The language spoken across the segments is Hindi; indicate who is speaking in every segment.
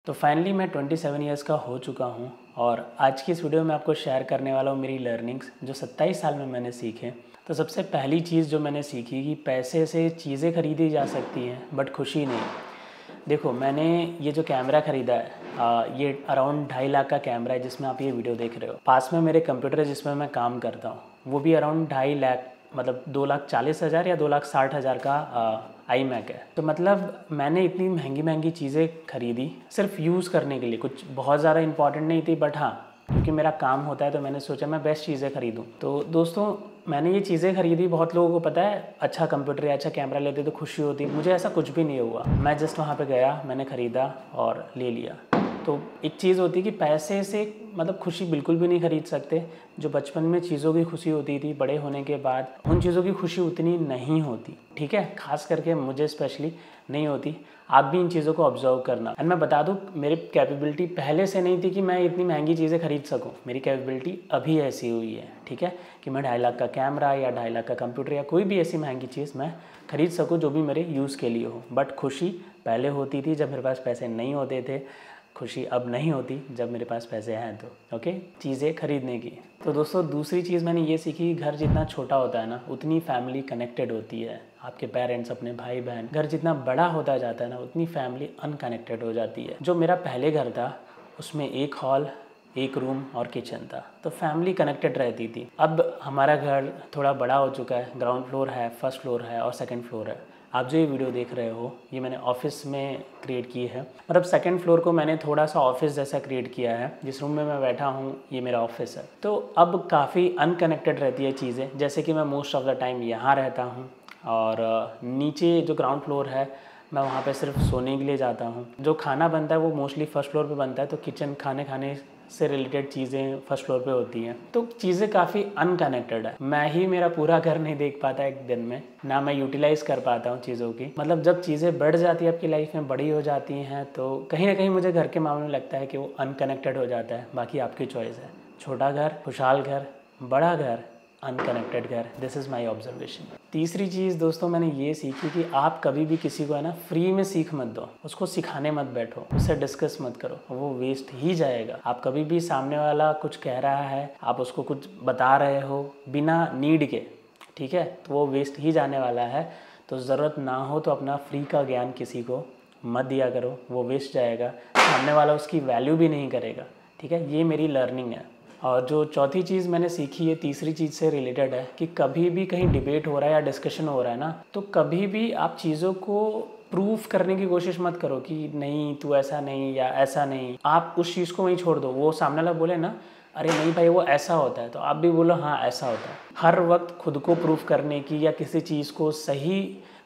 Speaker 1: तो फाइनली मैं 27 इयर्स का हो चुका हूँ और आज की इस वीडियो में आपको शेयर करने वाला हूँ मेरी लर्निंग्स जो 27 साल में मैंने सीखे। तो सबसे पहली चीज़ जो मैंने सीखी कि पैसे से चीज़ें खरीदी जा सकती हैं बट खुशी नहीं। देखो, मैंने ये जो कैमरा ख़रीदा है ये अराउंड 2.5 लाख का कैमरा है जिसमें आप ये वीडियो देख रहे हो। पास में मेरे कंप्यूटर है जिसमें मैं काम करता हूँ, वो भी अराउंड 2.5 लाख मतलब 2,40,000 या 2,60,000 का iMac है। तो मतलब मैंने इतनी महंगी चीज़ें खरीदी सिर्फ यूज़ करने के लिए, कुछ बहुत ज़्यादा इंपॉर्टेंट नहीं थी बट हाँ क्योंकि मेरा काम होता है तो मैंने सोचा मैं बेस्ट चीज़ें खरीदूँ। तो दोस्तों मैंने ये चीज़ें खरीदी, बहुत लोगों को पता है अच्छा कंप्यूटर या अच्छा कैमरा लेते तो खुशी होती, मुझे ऐसा कुछ भी नहीं हुआ। मैं जस्ट वहाँ पे गया, मैंने ख़रीदा और ले लिया। तो एक चीज़ होती है कि पैसे से मतलब खुशी बिल्कुल भी नहीं खरीद सकते। जो बचपन में चीज़ों की खुशी होती थी, बड़े होने के बाद उन चीज़ों की खुशी उतनी नहीं होती, ठीक है, खास करके मुझे स्पेशली नहीं होती। आप भी इन चीज़ों को ऑब्जर्व करना। एंड मैं बता दूं, मेरी कैपेबिलिटी पहले से नहीं थी कि मैं इतनी महंगी चीज़ें खरीद सकूं। मेरी कैपेबिलिटी अभी ऐसी हुई है, ठीक है, कि मैं 2.5 लाख का कैमरा या 2.5 लाख का कंप्यूटर या कोई भी ऐसी महंगी चीज़ मैं खरीद सकूं जो भी मेरे यूज़ के लिए हो। बट खुशी पहले होती थी जब मेरे पास पैसे नहीं होते थे, खुशी अब नहीं होती जब मेरे पास पैसे हैं तो ओके चीज़ें खरीदने की। तो दोस्तों दूसरी चीज़ मैंने ये सीखी, घर जितना छोटा होता है ना उतनी फैमिली कनेक्टेड होती है। आपके पेरेंट्स, अपने भाई बहन, घर जितना बड़ा होता जाता है ना उतनी फैमिली अनकनेक्टेड हो जाती है। जो मेरा पहले घर था उसमें एक हॉल, एक रूम और किचन था, तो फैमिली कनेक्टेड रहती थी। अब हमारा घर थोड़ा बड़ा हो चुका है, ग्राउंड फ्लोर है, फर्स्ट फ्लोर है और सेकंड फ्लोर है। आप जो ये वीडियो देख रहे हो ये मैंने ऑफिस में क्रिएट की है, मतलब सेकंड फ्लोर को मैंने थोड़ा सा ऑफिस जैसा क्रिएट किया है। जिस रूम में मैं बैठा हूँ ये मेरा ऑफिस है। तो अब काफ़ी अनकनेक्टेड रहती है चीज़ें, जैसे कि मैं मोस्ट ऑफ द टाइम यहाँ रहता हूँ और नीचे जो ग्राउंड फ्लोर है मैं वहाँ पे सिर्फ सोने के लिए जाता हूँ। जो खाना बनता है वो मोस्टली फर्स्ट फ्लोर पे बनता है, तो किचन खाने से रिलेटेड चीज़ें फर्स्ट फ्लोर पे होती हैं। तो चीज़ें काफ़ी अनकनेक्टेड है। मैं ही मेरा पूरा घर नहीं देख पाता एक दिन में, ना मैं यूटिलाइज़ कर पाता हूँ चीज़ों की। मतलब जब चीज़ें बढ़ जाती है आपकी लाइफ में, बड़ी हो जाती हैं, तो कहीं ना कहीं मुझे घर के मामले में लगता है कि वो अनकनेक्टेड हो जाता है। बाकी आपकी चॉइस है, छोटा घर, खुशहाल घर, बड़ा घर, अनकनेक्टेड घर। This is my observation. तीसरी चीज़ दोस्तों मैंने ये सीखी कि आप कभी भी किसी को है ना फ्री में सीख मत दो, उसको सिखाने मत बैठो, उससे डिस्कस मत करो, वो वेस्ट ही जाएगा। आप कभी भी सामने वाला कुछ कह रहा है, आप उसको कुछ बता रहे हो बिना नीड के, ठीक है, तो वो वेस्ट ही जाने वाला है। तो ज़रूरत ना हो तो अपना फ्री का ज्ञान किसी को मत दिया करो, वो वेस्ट जाएगा, सामने वाला उसकी वैल्यू भी नहीं करेगा, ठीक है। ये मेरी लर्निंग है। और जो चौथी चीज़ मैंने सीखी है तीसरी चीज़ से रिलेटेड है कि कभी भी कहीं डिबेट हो रहा है या डिस्कशन हो रहा है ना, तो कभी भी आप चीज़ों को प्रूफ करने की कोशिश मत करो कि नहीं तू ऐसा नहीं या ऐसा नहीं। आप उस चीज़ को वहीं छोड़ दो। वो सामने वाला बोले ना अरे नहीं भाई वो ऐसा होता है, तो आप भी बोलो हाँ ऐसा होता है। हर वक्त खुद को प्रूफ करने की या किसी चीज़ को सही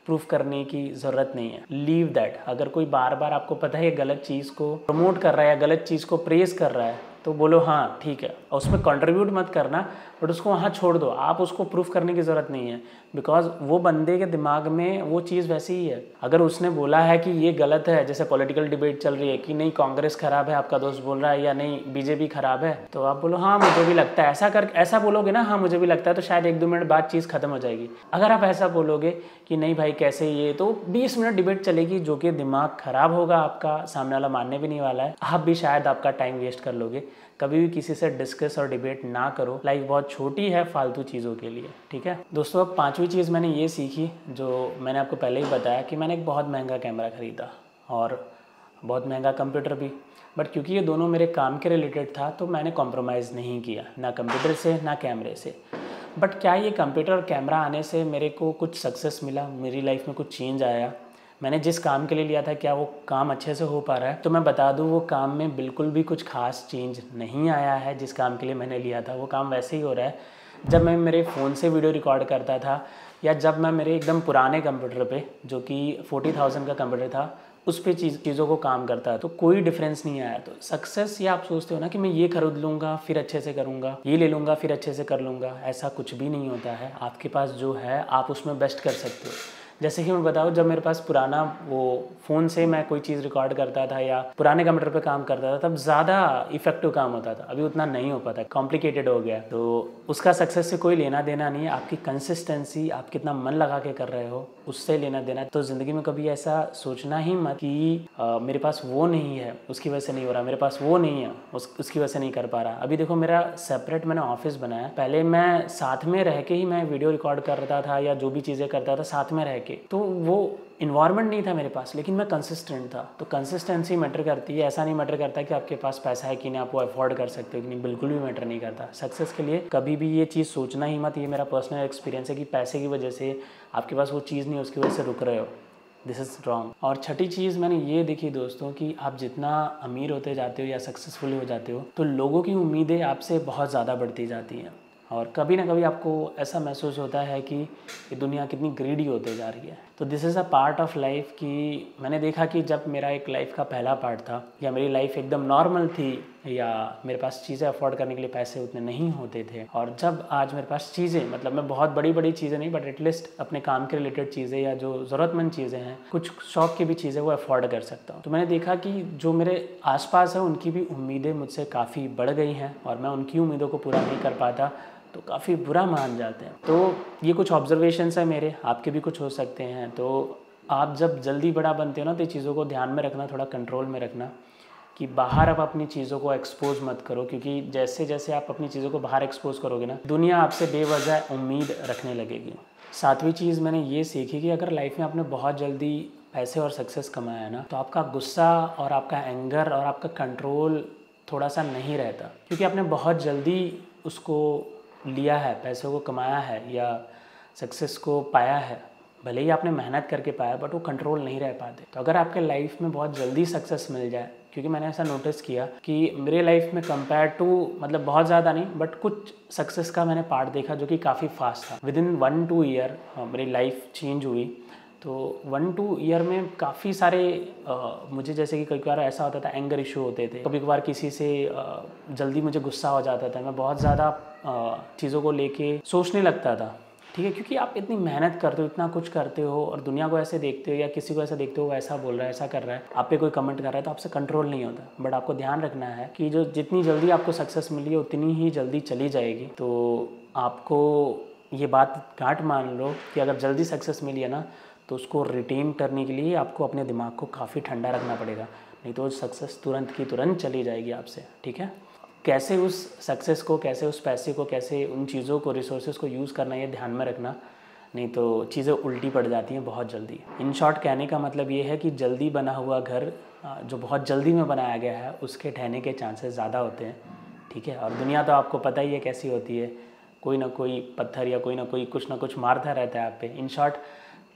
Speaker 1: प्रूफ करने की ज़रूरत नहीं है। Leave that. अगर कोई बार बार आपको पता है ये गलत चीज़ को प्रमोट कर रहा है या गलत चीज़ को प्रेस कर रहा है, तो बोलो हाँ ठीक है, और उसमें कंट्रीब्यूट मत करना, बट उसको वहाँ छोड़ दो। आप उसको प्रूफ करने की ज़रूरत नहीं है, बिकॉज वो बंदे के दिमाग में वो चीज़ वैसी ही है। अगर उसने बोला है कि ये गलत है, जैसे पॉलिटिकल डिबेट चल रही है कि नहीं कांग्रेस खराब है, आपका दोस्त बोल रहा है, या नहीं बीजेपी खराब है, तो आप बोलो हाँ मुझे भी लगता है। ऐसा बोलोगे ना हाँ मुझे भी लगता है, तो शायद 1-2 मिनट बाद चीज़ खत्म हो जाएगी। अगर आप ऐसा बोलोगे कि नहीं भाई कैसे ये, तो 20 मिनट डिबेट चलेगी, जो कि दिमाग खराब होगा आपका, सामने वाला मानने भी नहीं वाला है, आप भी शायद आपका टाइम वेस्ट कर लोगे। कभी भी किसी से डिस्कस और डिबेट ना करो, लाइफ बहुत छोटी है फालतू चीज़ों के लिए, ठीक है दोस्तों। अब पांचवी चीज़ मैंने ये सीखी, जो मैंने आपको पहले ही बताया कि मैंने एक बहुत महंगा कैमरा ख़रीदा और बहुत महंगा कंप्यूटर भी, बट क्योंकि ये दोनों मेरे काम के रिलेटेड था तो मैंने कॉम्प्रोमाइज़ नहीं किया, ना कंप्यूटर से ना कैमरे से। बट क्या ये कंप्यूटर और कैमरा आने से मेरे को कुछ सक्सेस मिला, मेरी लाइफ में कुछ चेंज आया? मैंने जिस काम के लिए लिया था क्या वो काम अच्छे से हो पा रहा है? तो मैं बता दूं वो काम में बिल्कुल भी कुछ खास चेंज नहीं आया है। जिस काम के लिए मैंने लिया था वो काम वैसे ही हो रहा है। जब मैं मेरे फ़ोन से वीडियो रिकॉर्ड करता था या जब मैं मेरे एकदम पुराने कंप्यूटर पे, जो कि 40,000 का कंप्यूटर था, उस पे चीज़ों को काम करता है, तो कोई डिफरेंस नहीं आया। तो सक्सेस, या आप सोचते हो ना कि मैं ये खरीद लूँगा फिर अच्छे से करूँगा, ये ले लूँगा फिर अच्छे से कर लूँगा, ऐसा कुछ भी नहीं होता है। आपके पास जो है आप उसमें बेस्ट कर सकते हो। जैसे कि मैं बताऊँ, जब मेरे पास पुराना वो फ़ोन से मैं कोई चीज़ रिकॉर्ड करता था या पुराने कंप्यूटर पे काम करता था, तब ज़्यादा इफेक्टिव काम होता था। अभी उतना नहीं हो पाता, कॉम्प्लिकेटेड हो गया। तो उसका सक्सेस से कोई लेना देना नहीं है, आपकी कंसिस्टेंसी, आप कितना मन लगा के कर रहे हो, उससे लेना देना। तो ज़िंदगी में कभी ऐसा सोचना ही मत कि मेरे पास वो नहीं है उसकी वजह से नहीं हो रहा, मेरे पास वो नहीं है उसकी वजह से नहीं कर पा रहा। अभी देखो, मेरा सेपरेट मैंने ऑफिस बनाया। पहले मैं साथ में रह के ही मैं वीडियो रिकॉर्ड करता था या जो भी चीज़ें करता था साथ में रह के, तो वो इन्वायरमेंट नहीं था मेरे पास, लेकिन मैं कंसिस्टेंट था। तो कंसिस्टेंसी मैटर करती है। ऐसा नहीं मैटर करता कि आपके पास पैसा है कि नहीं, आप वो अफोर्ड कर सकते हो कि नहीं, बिल्कुल भी मैटर नहीं करता। सक्सेस के लिए कभी भी ये चीज़ सोचना ही मत, ये मेरा पर्सनल एक्सपीरियंस है, कि पैसे की वजह से आपके पास वो चीज़ नहीं है उसकी वजह से रुक रहे हो। This is wrong. और छठी चीज़ मैंने ये देखी दोस्तों, कि आप जितना अमीर होते जाते हो या सक्सेसफुल हो जाते हो, तो लोगों की उम्मीदें आपसे बहुत ज़्यादा बढ़ती जाती हैं। और कभी ना कभी आपको ऐसा महसूस होता है कि ये दुनिया कितनी ग्रीडी होते जा रही है। तो this is a part of life. कि मैंने देखा कि जब मेरा एक लाइफ का पहला पार्ट था, या मेरी लाइफ एकदम नॉर्मल थी, या मेरे पास चीज़ें अफोर्ड करने के लिए पैसे उतने नहीं होते थे, और जब आज मेरे पास चीज़ें, मतलब मैं बहुत बड़ी बड़ी चीज़ें नहीं, बट एटलीस्ट अपने काम के रिलेटेड चीज़ें या जो ज़रूरतमंद चीज़ें हैं, कुछ शौक की भी चीज़ें, वो अफोर्ड कर सकता हूँ। तो मैंने देखा कि जो मेरे आसपास है उनकी भी उम्मीदें मुझसे काफ़ी बढ़ गई हैं, और मैं उनकी उम्मीदों को पूरा नहीं कर पाता, तो काफ़ी बुरा मान जाते हैं। तो ये कुछ ऑब्जर्वेशंस है मेरे, आपके भी कुछ हो सकते हैं। तो आप जब जल्दी बड़ा बनते हो ना, तो चीज़ों को ध्यान में रखना, थोड़ा कंट्रोल में रखना, कि बाहर आप अपनी चीज़ों को एक्सपोज मत करो, क्योंकि जैसे जैसे आप अपनी चीज़ों को बाहर एक्सपोज करोगे ना, दुनिया आपसे बेवजह उम्मीद रखने लगेगी। सातवीं चीज़ मैंने ये सीखी कि अगर लाइफ में आपने बहुत जल्दी पैसे और सक्सेस कमाया है ना, तो आपका गुस्सा और आपका एंगर और आपका कंट्रोल थोड़ा सा नहीं रहता, क्योंकि आपने बहुत जल्दी उसको लिया है, पैसों को कमाया है या सक्सेस को पाया है। भले ही आपने मेहनत करके पाया, बट वो कंट्रोल नहीं रह पाते। तो अगर आपके लाइफ में बहुत जल्दी सक्सेस मिल जाए, क्योंकि मैंने ऐसा नोटिस किया कि मेरे लाइफ में कंपेयर टू, मतलब बहुत ज़्यादा नहीं, बट कुछ सक्सेस का मैंने पार्ट देखा जो कि काफ़ी फास्ट था। विदिन 1-2 ईयर मेरी लाइफ चेंज हुई। तो 1-2 ईयर में काफ़ी सारे मुझे, जैसे कि कई बार ऐसा होता था, एंगर इशू होते थे, कभी कभार किसी से जल्दी मुझे गुस्सा हो जाता था, मैं बहुत ज़्यादा चीज़ों को लेके सोचने लगता था। ठीक है, क्योंकि आप इतनी मेहनत करते हो, इतना कुछ करते हो, और दुनिया को ऐसे देखते हो या किसी को ऐसा देखते हो, वो ऐसा बोल रहा है, ऐसा कर रहा है, आप पे कोई कमेंट कर रहा है, तो आपसे कंट्रोल नहीं होता। बट आपको ध्यान रखना है कि जो जितनी जल्दी आपको सक्सेस मिली है उतनी ही जल्दी चली जाएगी। तो आपको ये बात गांठ मान लो कि अगर जल्दी सक्सेस मिली है ना, तो उसको रिटेन करने के लिए आपको अपने दिमाग को काफ़ी ठंडा रखना पड़ेगा, नहीं तो सक्सेस तुरंत की तुरंत चली जाएगी आपसे। ठीक है, कैसे उस सक्सेस को, कैसे उस पैसे को, कैसे उन चीज़ों को, रिसोर्सेज को यूज़ करना, ये ध्यान में रखना, नहीं तो चीज़ें उल्टी पड़ जाती हैं बहुत जल्दी। इन शॉर्ट कहने का मतलब ये है कि जल्दी बना हुआ घर, जो बहुत जल्दी में बनाया गया है, उसके ढहने के चांसेस ज़्यादा होते हैं। ठीक है, और दुनिया तो आपको पता ही है कैसी होती है, कोई ना कोई पत्थर या कोई ना कोई कुछ ना कुछ मारता रहता है आप पे। इन शॉर्ट,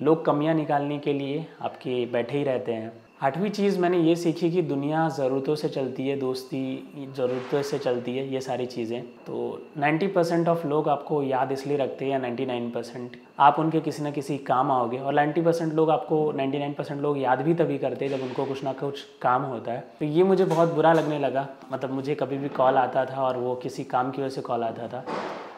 Speaker 1: लोग कमियां निकालने के लिए आपके बैठे ही रहते हैं। आठवीं चीज़ मैंने ये सीखी कि दुनिया ज़रूरतों से चलती है, दोस्ती ज़रूरतों से चलती है, ये सारी चीज़ें। तो 90% ऑफ लोग आपको याद इसलिए रखते हैं, या 99% आप उनके किसी न किसी काम आओगे, और 90% लोग आपको, 99% लोग याद भी तभी करते हैं जब उनको कुछ ना कुछ काम होता है। तो ये मुझे बहुत बुरा लगने लगा। मतलब मुझे कभी भी कॉल आता था और वो किसी काम की वजह से कॉल आता था,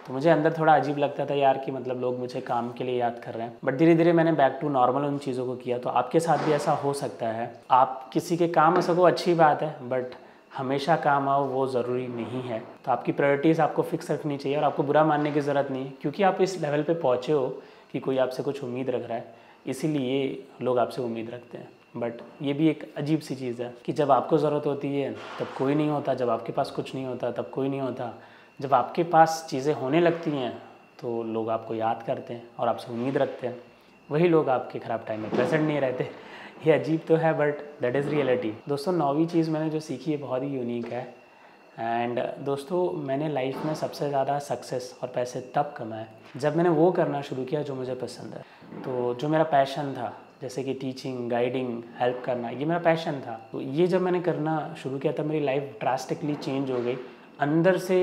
Speaker 1: तो मुझे अंदर थोड़ा अजीब लगता था यार, कि मतलब लोग मुझे काम के लिए याद कर रहे हैं। बट धीरे धीरे मैंने बैक टू नॉर्मल उन चीज़ों को किया। तो आपके साथ भी ऐसा हो सकता है, आप किसी के काम आ सको, अच्छी बात है, बट हमेशा काम आओ वो ज़रूरी नहीं है। तो आपकी प्रायोरिटीज़ आपको फिक्स रखनी चाहिए, और आपको बुरा मानने की ज़रूरत नहीं है, क्योंकि आप इस लेवल पे पहुँचे हो कि कोई आपसे कुछ उम्मीद रख रहा है, इसीलिए लोग आपसे उम्मीद रखते हैं। बट ये भी एक अजीब सी चीज़ है कि जब आपको ज़रूरत होती है तब कोई नहीं होता, जब आपके पास कुछ नहीं होता तब कोई नहीं होता, जब आपके पास चीज़ें होने लगती हैं तो लोग आपको याद करते हैं और आपसे उम्मीद रखते हैं। वही लोग आपके ख़राब टाइम में प्रेजेंट नहीं रहते। ये अजीब तो है, बट दैट इज़ रियलिटी। दोस्तों, 9वीं चीज़ मैंने जो सीखी है बहुत ही यूनिक है। एंड दोस्तों, मैंने लाइफ में सबसे ज़्यादा सक्सेस और पैसे तब कमाए जब मैंने वो करना शुरू किया जो मुझे पसंद है। तो जो मेरा पैशन था, जैसे कि टीचिंग, गाइडिंग, हेल्प करना, ये मेरा पैशन था। तो ये जब मैंने करना शुरू किया तब मेरी लाइफ ड्रास्टिकली चेंज हो गई। अंदर से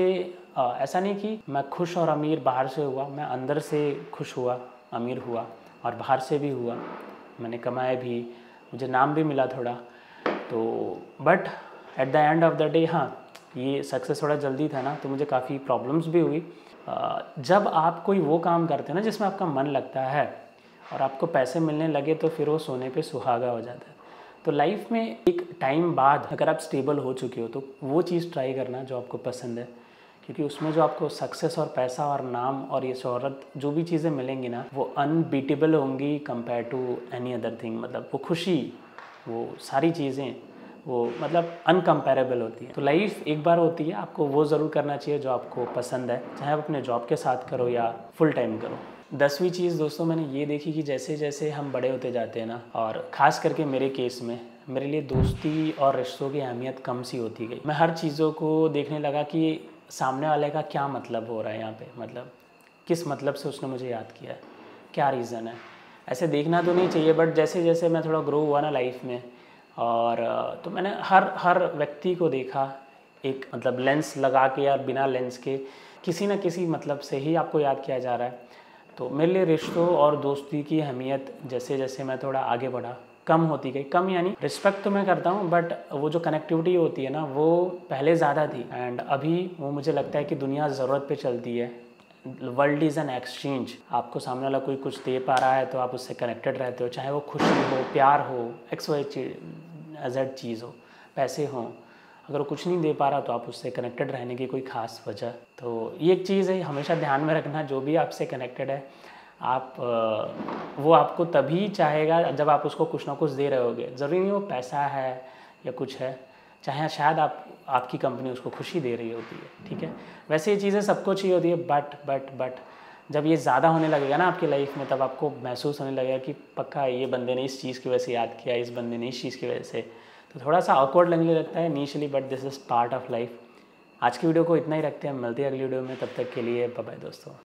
Speaker 1: ऐसा नहीं कि मैं खुश और अमीर बाहर से हुआ, मैं अंदर से खुश हुआ, अमीर हुआ, और बाहर से भी हुआ। मैंने कमाया भी, मुझे नाम भी मिला थोड़ा। तो but at the end of the day, हाँ, ये सक्सेस थोड़ा जल्दी था ना, तो मुझे काफ़ी प्रॉब्लम्स भी हुई। जब आप कोई वो काम करते हैं ना जिसमें आपका मन लगता है, और आपको पैसे मिलने लगे तो फिर वो सोने पे सुहागा हो जाता है। तो लाइफ में एक टाइम बाद अगर आप स्टेबल हो चुके हो तो वो चीज़ ट्राई करना जो आपको पसंद है, क्योंकि उसमें जो आपको सक्सेस और पैसा और नाम और ये शोहरत जो भी चीज़ें मिलेंगी ना, वो अनबीटेबल होंगी compare to any other thing. मतलब वो खुशी, वो सारी चीज़ें वो मतलब अनकम्पेरेबल होती है। तो लाइफ एक बार होती है, आपको वो ज़रूर करना चाहिए जो आपको पसंद है, चाहे आप अपने जॉब के साथ करो या फुल टाइम करो। 10वीं चीज़ दोस्तों मैंने ये देखी कि जैसे जैसे हम बड़े होते जाते हैं ना, और ख़ास करके मेरे केस में मेरे लिए दोस्ती और रिश्तों की अहमियत कम सी होती गई। मैं हर चीज़ों को देखने लगा कि सामने वाले का क्या मतलब हो रहा है यहाँ पे, मतलब किस मतलब से उसने मुझे याद किया है, क्या रीज़न है। ऐसे देखना तो नहीं चाहिए, बट जैसे जैसे मैं थोड़ा ग्रो हुआ ना लाइफ में, और तो मैंने हर व्यक्ति को देखा एक मतलब लेंस लगा के या बिना लेंस के, किसी न किसी मतलब से ही आपको याद किया जा रहा है। तो मेरे लिए रिश्तों और दोस्ती की अहमियत जैसे जैसे मैं थोड़ा आगे बढ़ा कम होती गई। कम यानी रिस्पेक्ट तो मैं करता हूँ, बट वो जो कनेक्टिविटी होती है ना वो पहले ज़्यादा थी, एंड अभी वो मुझे लगता है कि दुनिया ज़रूरत पे चलती है। World is an exchange. आपको सामने वाला कोई कुछ दे पा रहा है तो आप उससे कनेक्टेड रहते हो, चाहे वो खुशी हो, प्यार हो, एक्स वाई जेड चीज़ हो, पैसे हों। अगर वो कुछ नहीं दे पा रहा तो आप उससे कनेक्टेड रहने की कोई ख़ास वजह। तो ये एक चीज़ है, हमेशा ध्यान में रखना, जो भी आपसे कनेक्टेड है आप वो आपको तभी चाहेगा जब आप उसको कुछ ना कुछ दे रहे होगे। ज़रूरी नहीं वो पैसा है या कुछ है, चाहे शायद आपकी कंपनी उसको खुशी दे रही होती है, ठीक है। वैसे ये चीज़ें सबको चाहिए होती है, बट जब ये ज़्यादा होने लगेगा ना आपकी लाइफ में, तब आपको महसूस होने लगेगा कि पक्का ये बंदे ने इस चीज़ की वजह से याद किया, इस बंदे ने इस चीज़ की वजह से। तो थोड़ा सा ऑकवर्ड लगने लगता है initially, but this is part of life. आज की वीडियो को इतना ही रखते हैं, मिलते हैं अगली वीडियो में, तब तक के लिए बाय बाय दोस्तों।